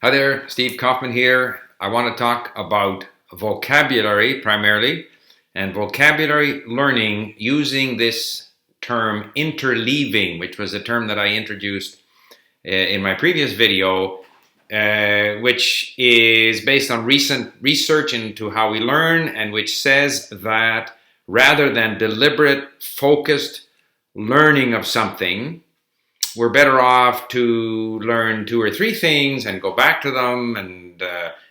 Hi there, Steve Kaufman here. I want to talk about vocabulary primarily and vocabulary learning using this term interleaving, which was a term that I introduced in my previous video, which is based on recent research into how we learn and which says that rather than deliberate, focused learning of something, we're better off to learn 2 or 3 things and go back to them and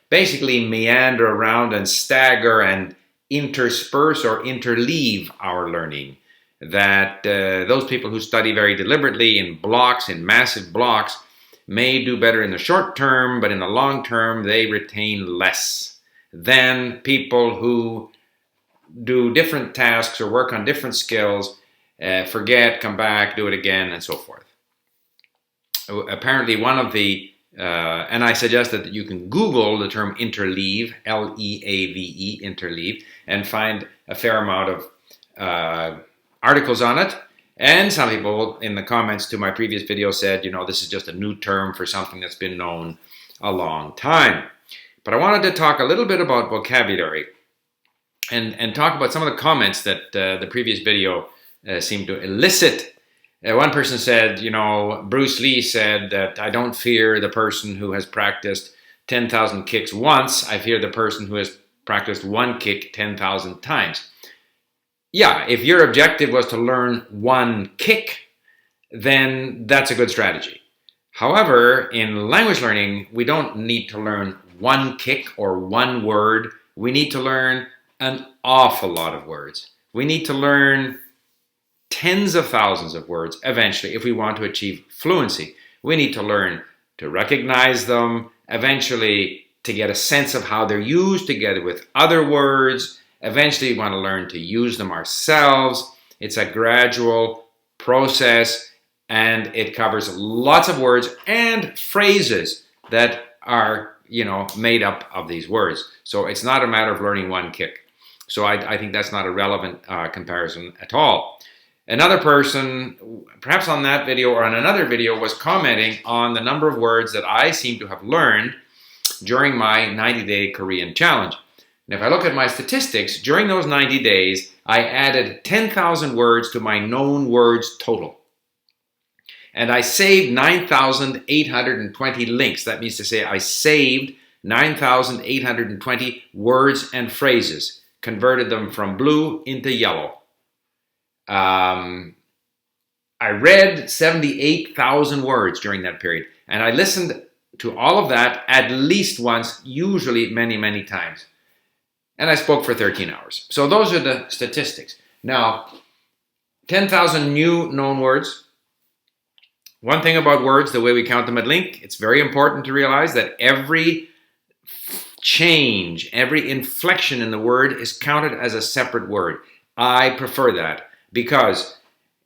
basically meander around and stagger and intersperse or interleave our learning. That those people who study very deliberately in blocks, in massive blocks, may do better in the short term, but in the long term they retain less than people who do different tasks or work on different skills, forget, come back, do it again, and so forth. Apparently one of the, and I suggested that you can Google the term interleave, L-E-A-V-E, interleave, and find a fair amount of articles on it. And some people in the comments to my previous video said, you know, this is just a new term for something that's been known a long time. But I wanted to talk a little bit about vocabulary and talk about some of the comments that the previous video seemed to elicit. One person said, you know, Bruce Lee said that I don't fear the person who has practiced 10,000 kicks once. I fear the person who has practiced one kick 10,000 times. Yeah, if your objective was to learn one kick, then that's a good strategy. However, in language learning, we don't need to learn one kick or one word. We need to learn an awful lot of words. We need to learn tens of thousands of words eventually if we want to achieve fluency. We need to learn to recognize them, eventually to get a sense of how they're used together with other words. Eventually we want to learn to use them ourselves. It's a gradual process and it covers lots of words and phrases that are, you know, made up of these words. So it's not a matter of learning one kick. So I think that's not a relevant comparison at all. Another person, perhaps on that video or on another video, was commenting on the number of words that I seem to have learned during my 90-day Korean challenge. And if I look at my statistics, during those 90 days, I added 10,000 words to my known words total. And I saved 9,820 links. That means to say I saved 9,820 words and phrases, converted them from blue into yellow. I read 78,000 words during that period, and I listened to all of that at least once, usually many, many times. And I spoke for 13 hours. So those are the statistics. Now, 10,000 new known words. One thing about words, the way we count them at Link, it's very important to realize that every change, every inflection in the word is counted as a separate word. I prefer that. Because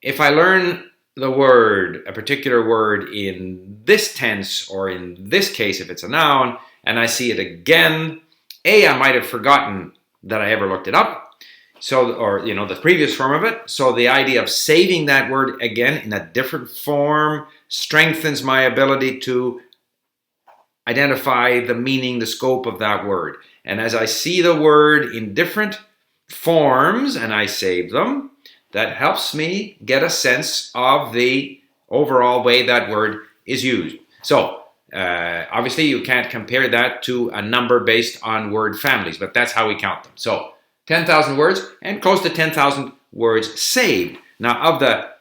if I learn the word, a particular word in this tense, or in this case if it's a noun, and I see it again, I might have forgotten that I ever looked it up, so, or you know, the previous form of it. So the idea of saving that word again in a different form strengthens my ability to identify the meaning, the scope of that word. And as I see the word in different forms and I save them, that helps me get a sense of the overall way that word is used. So, obviously you can't compare that to a number based on word families, but that's how we count them. So, 10,000 words and close to 10,000 words saved. Now, of the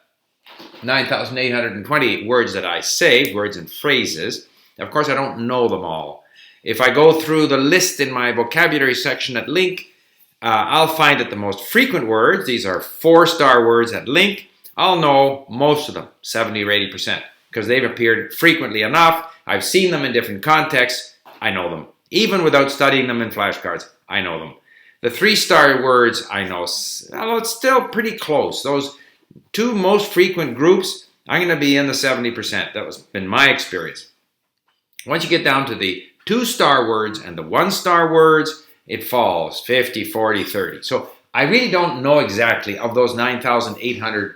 9,820 words that I saved, words and phrases, of course I don't know them all. If I go through the list in my vocabulary section at Link, I'll find that the most frequent words, these are 4-star words at Link, I'll know most of them, 70 or 80%, because they've appeared frequently enough. I've seen them in different contexts. I know them. Even without studying them in flashcards, I know them. The 3-star words, I know, although it's still pretty close. Those 2 most frequent groups, I'm going to be in the 70%. That has been my experience. Once you get down to the 2-star words and the 1-star words, it falls 50, 40, 30. So I really don't know exactly of those 9,800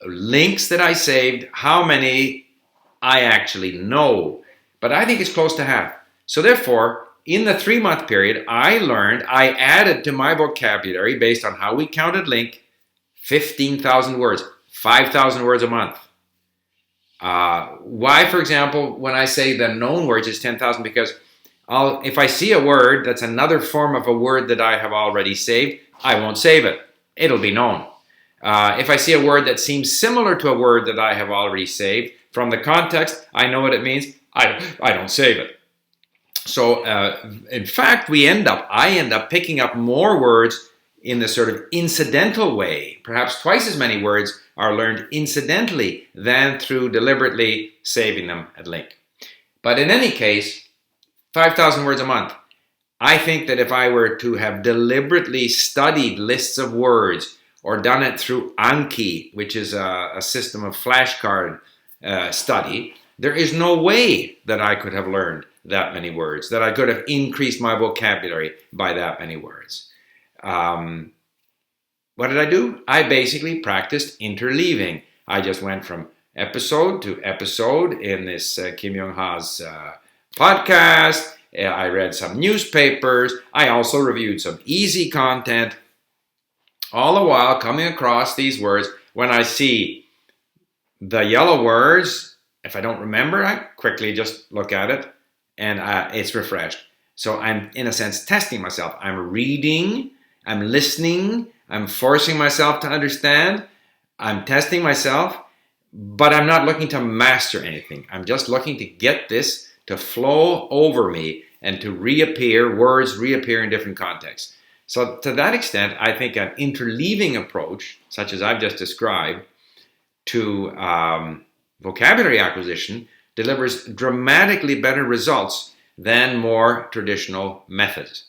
links that I saved, how many I actually know. but I think it's close to half. So therefore, in the 3-month period, I added to my vocabulary based on how we counted link, 15,000 words, 5,000 words a month. Why, for example, when I say the known words is 10,000? Because if I see a word that's another form of a word that I have already saved, I won't save it. It'll be known. If I see a word that seems similar to a word that I have already saved, from the context, I know what it means, I don't save it. So, in fact, I end up picking up more words in the sort of incidental way. Perhaps twice as many words are learned incidentally than through deliberately saving them at link. But in any case, 5,000 words a month. I think that if I were to have deliberately studied lists of words or done it through Anki, which is a system of flashcard study, there is no way that I could have learned that many words, that I could have increased my vocabulary by that many words. What did I do? I basically practiced interleaving. I just went from episode to episode in this Kim Young-ha's podcast. I read some newspapers. I also reviewed some easy content. All the while coming across these words. When I see the yellow words, if I don't remember, I quickly just look at it and it's refreshed. So I'm, in a sense, testing myself. I'm reading, I'm listening, I'm forcing myself to understand, I'm testing myself, but I'm not looking to master anything. I'm just looking to get this to flow over me and to words reappear in different contexts. So to that extent, I think an interleaving approach, such as I've just described, to vocabulary acquisition delivers dramatically better results than more traditional methods.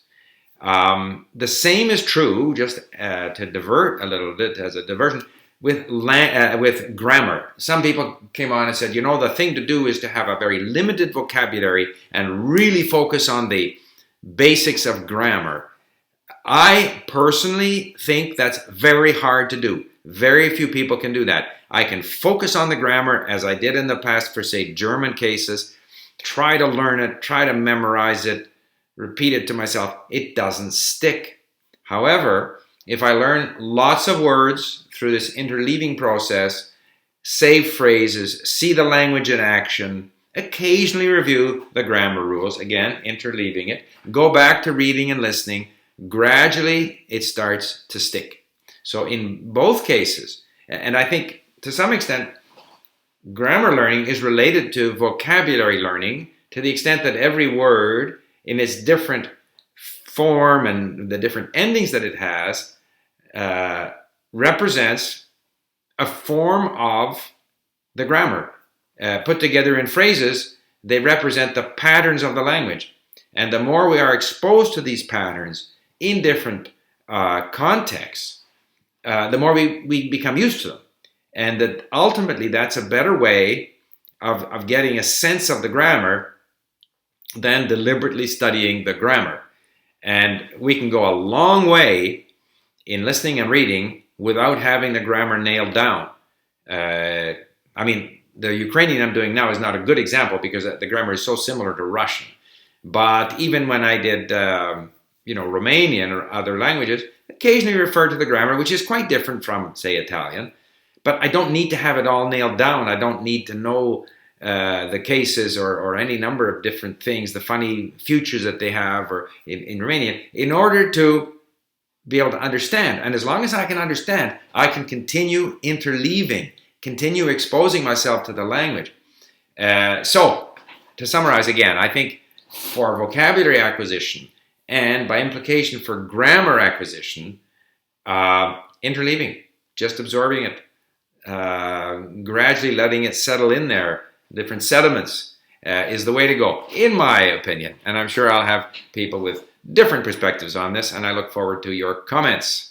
The same is true, just to divert a little bit as a diversion, with grammar. Some people came on and said, the thing to do is to have a very limited vocabulary and really focus on the basics of grammar. I personally think that's very hard to do. Very few people can do that. I can focus on the grammar as I did in the past for, say, German cases, try to learn it, try to memorize it, repeat it to myself. It doesn't stick. However, if I learn lots of words through this interleaving process, save phrases, see the language in action, occasionally review the grammar rules, again, interleaving it, go back to reading and listening, gradually it starts to stick. So in both cases, and I think to some extent, grammar learning is related to vocabulary learning to the extent that every word in its different form and the different endings that it has represents a form of the grammar. Put together in phrases, they represent the patterns of the language. And the more we are exposed to these patterns in different contexts, the more we become used to them. And that ultimately that's a better way of getting a sense of the grammar than deliberately studying the grammar. And we can go a long way in listening and reading without having the grammar nailed down. The Ukrainian I'm doing now is not a good example because the grammar is so similar to Russian. But even when I did, Romanian or other languages, occasionally refer to the grammar, which is quite different from, say, Italian. But I don't need to have it all nailed down. I don't need to know the cases or any number of different things, the funny futures that they have or in Romanian, in order to be able to understand. And as long as I can understand, I can continue interleaving, continue exposing myself to the language. So, to summarize again, I think for vocabulary acquisition and by implication for grammar acquisition, interleaving, just absorbing it, gradually letting it settle in there, different sediments, is the way to go, in my opinion. And I'm sure I'll have people with different perspectives on this, and I look forward to your comments.